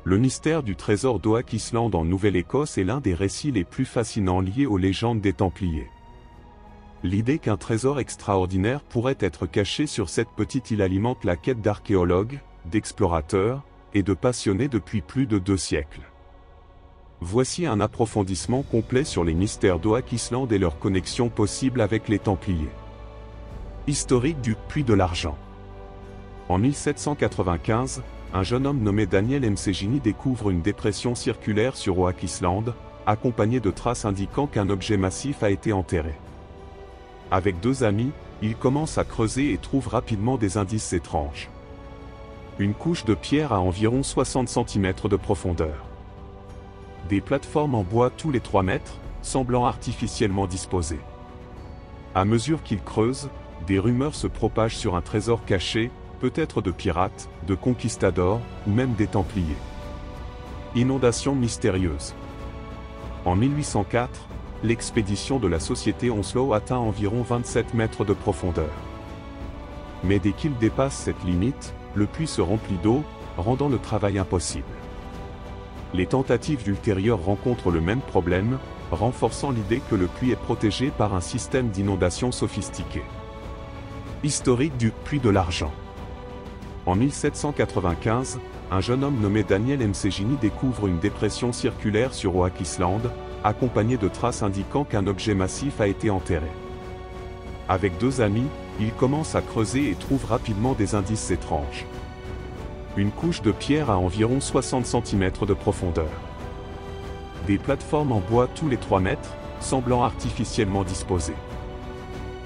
Le mystère du trésor d'Oak Island en Nouvelle-Écosse est l'un des récits les plus fascinants liés aux légendes des Templiers. L'idée qu'un trésor extraordinaire pourrait être caché sur cette petite île alimente la quête d'archéologues, d'explorateurs et de passionnés depuis plus de 2 siècles. Voici un approfondissement complet sur les mystères d'Oak Island et leur connexion possible avec les Templiers. Historique du puits de l'argent. En 1795, un jeune homme nommé Daniel Mcgini découvre une dépression circulaire sur Oak Island, accompagnée de traces indiquant qu'un objet massif a été enterré. Avec 2 amis, il commence à creuser et trouve rapidement des indices étranges. Une couche de pierre à environ 60 cm de profondeur. Des plateformes en bois tous les 3 mètres, semblant artificiellement disposées. À mesure qu'il creuse, des rumeurs se propagent sur un trésor caché, peut-être de pirates, de conquistadors, ou même des Templiers. Inondation mystérieuse. En 1804, l'expédition de la société Onslow atteint environ 27 mètres de profondeur. Mais dès qu'il dépasse cette limite, le puits se remplit d'eau, rendant le travail impossible. Les tentatives ultérieures rencontrent le même problème, renforçant l'idée que le puits est protégé par un système d'inondation sophistiqué. Historique du puits de l'argent. En 1795, un jeune homme nommé Daniel Mcgini découvre une dépression circulaire sur Oak Island, accompagnée de traces indiquant qu'un objet massif a été enterré. Avec 2 amis, il commence à creuser et trouve rapidement des indices étranges. Une couche de pierre à environ 60 cm de profondeur. Des plateformes en bois tous les 3 mètres, semblant artificiellement disposées.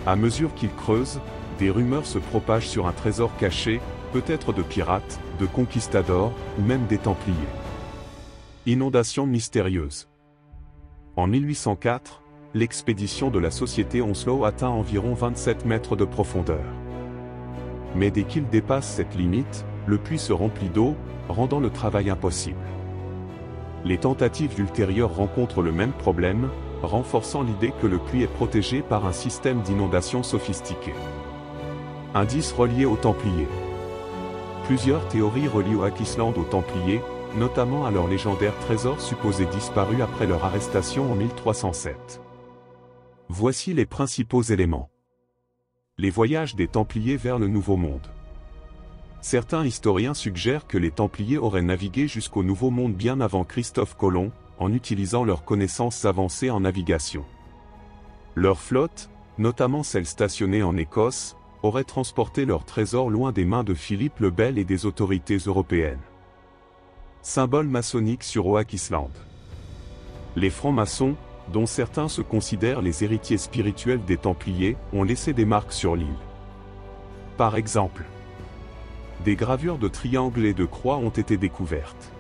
À mesure qu'il creuse, des rumeurs se propagent sur un trésor caché, peut-être de pirates, de conquistadors, ou même des Templiers. Inondation mystérieuse. En 1804, l'expédition de la société Onslow atteint environ 27 mètres de profondeur. Mais dès qu'il dépasse cette limite, le puits se remplit d'eau, rendant le travail impossible. Les tentatives ultérieures rencontrent le même problème, renforçant l'idée que le puits est protégé par un système d'inondation sophistiqué. Indices reliés aux Templiers. Plusieurs théories relient Oak Island aux Templiers, notamment à leur légendaire trésor supposé disparu après leur arrestation en 1307. Voici les principaux éléments. Les voyages des Templiers vers le Nouveau Monde. Certains historiens suggèrent que les Templiers auraient navigué jusqu'au Nouveau Monde bien avant Christophe Colomb, en utilisant leurs connaissances avancées en navigation. Leur flotte, notamment celle stationnée en Écosse, aurait transporté leurs trésors loin des mains de Philippe le Bel et des autorités européennes. Symbole maçonnique sur Oak Island. Les francs-maçons, dont certains se considèrent les héritiers spirituels des Templiers, ont laissé des marques sur l'île. Par exemple, des gravures de triangles et de croix ont été découvertes.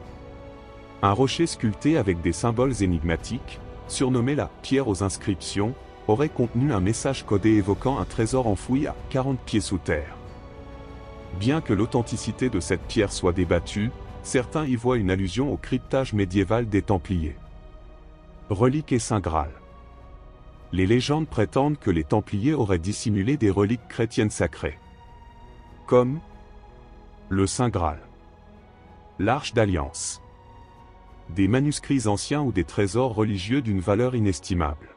Un rocher sculpté avec des symboles énigmatiques, surnommé la « pierre aux inscriptions », aurait contenu un message codé évoquant un trésor enfoui à 40 pieds sous terre. Bien que l'authenticité de cette pierre soit débattue, certains y voient une allusion au cryptage médiéval des Templiers. Reliques et Saint Graal. Les légendes prétendent que les Templiers auraient dissimulé des reliques chrétiennes sacrées. Comme le Saint Graal, l'Arche d'Alliance, des manuscrits anciens ou des trésors religieux d'une valeur inestimable.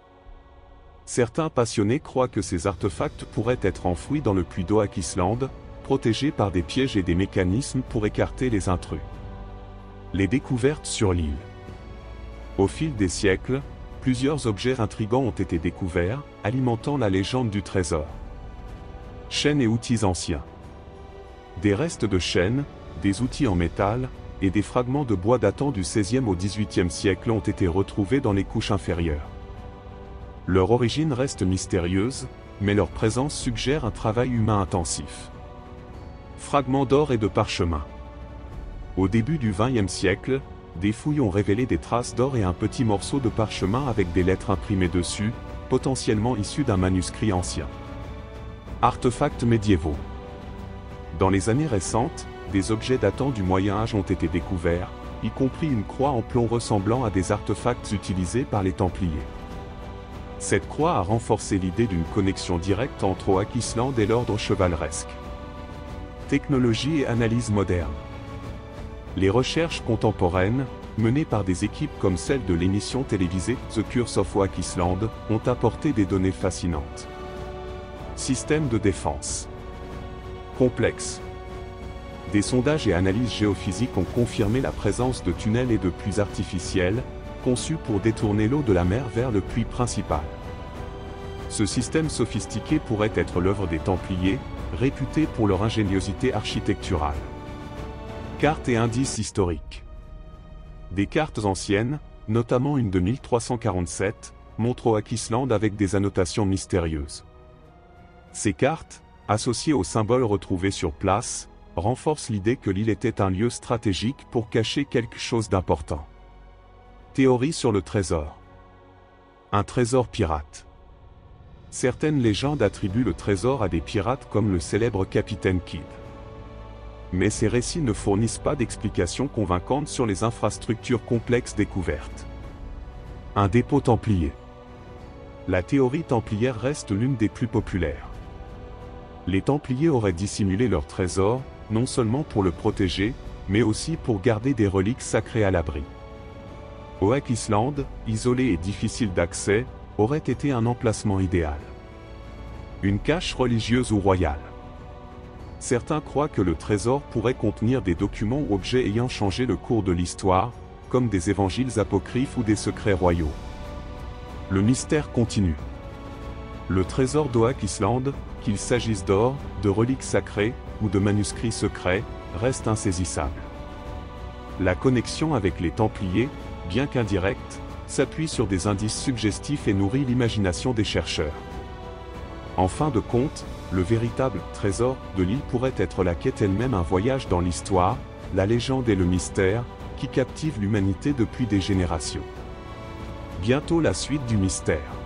Certains passionnés croient que ces artefacts pourraient être enfouis dans le puits d'Oak Island, protégés par des pièges et des mécanismes pour écarter les intrus. Les découvertes sur l'île. Au fil des siècles, plusieurs objets intrigants ont été découverts, alimentant la légende du trésor. Chaînes et outils anciens. Des restes de chaînes, des outils en métal, et des fragments de bois datant du XVIe au XVIIIe siècle ont été retrouvés dans les couches inférieures. Leur origine reste mystérieuse, mais leur présence suggère un travail humain intensif. Fragments d'or et de parchemin. Au début du XXe siècle, des fouilles ont révélé des traces d'or et un petit morceau de parchemin avec des lettres imprimées dessus, potentiellement issues d'un manuscrit ancien. Artefacts médiévaux. Dans les années récentes, des objets datant du Moyen Âge ont été découverts, y compris une croix en plomb ressemblant à des artefacts utilisés par les Templiers. Cette croix a renforcé l'idée d'une connexion directe entre Oak Island et l'ordre chevaleresque. Technologie et analyse moderne. Les recherches contemporaines, menées par des équipes comme celle de l'émission télévisée The Curse of Oak Island, ont apporté des données fascinantes. Système de défense complexe. Des sondages et analyses géophysiques ont confirmé la présence de tunnels et de puits artificiels, conçus pour détourner l'eau de la mer vers le puits principal. Ce système sophistiqué pourrait être l'œuvre des Templiers, réputés pour leur ingéniosité architecturale. Cartes et indices historiques. Des cartes anciennes, notamment une de 1347, montrent Oak Island avec des annotations mystérieuses. Ces cartes, associées aux symboles retrouvés sur place, renforcent l'idée que l'île était un lieu stratégique pour cacher quelque chose d'important. Théorie sur le trésor. Un trésor pirate. Certaines légendes attribuent le trésor à des pirates comme le célèbre Capitaine Kidd. Mais ces récits ne fournissent pas d'explications convaincantes sur les infrastructures complexes découvertes. Un dépôt templier. La théorie templière reste l'une des plus populaires. Les Templiers auraient dissimulé leur trésor, non seulement pour le protéger, mais aussi pour garder des reliques sacrées à l'abri. Oak Island, isolé et difficile d'accès, aurait été un emplacement idéal. Une cache religieuse ou royale. Certains croient que le trésor pourrait contenir des documents ou objets ayant changé le cours de l'histoire, comme des évangiles apocryphes ou des secrets royaux. Le mystère continue. Le trésor d'Oak Island, qu'il s'agisse d'or, de reliques sacrées, ou de manuscrits secrets, reste insaisissable. La connexion avec les Templiers, bien qu'indirecte, s'appuie sur des indices suggestifs et nourrit l'imagination des chercheurs. En fin de compte, le véritable trésor de l'île pourrait être la quête elle-même, un voyage dans l'histoire, la légende et le mystère, qui captive l'humanité depuis des générations. Bientôt la suite du mystère.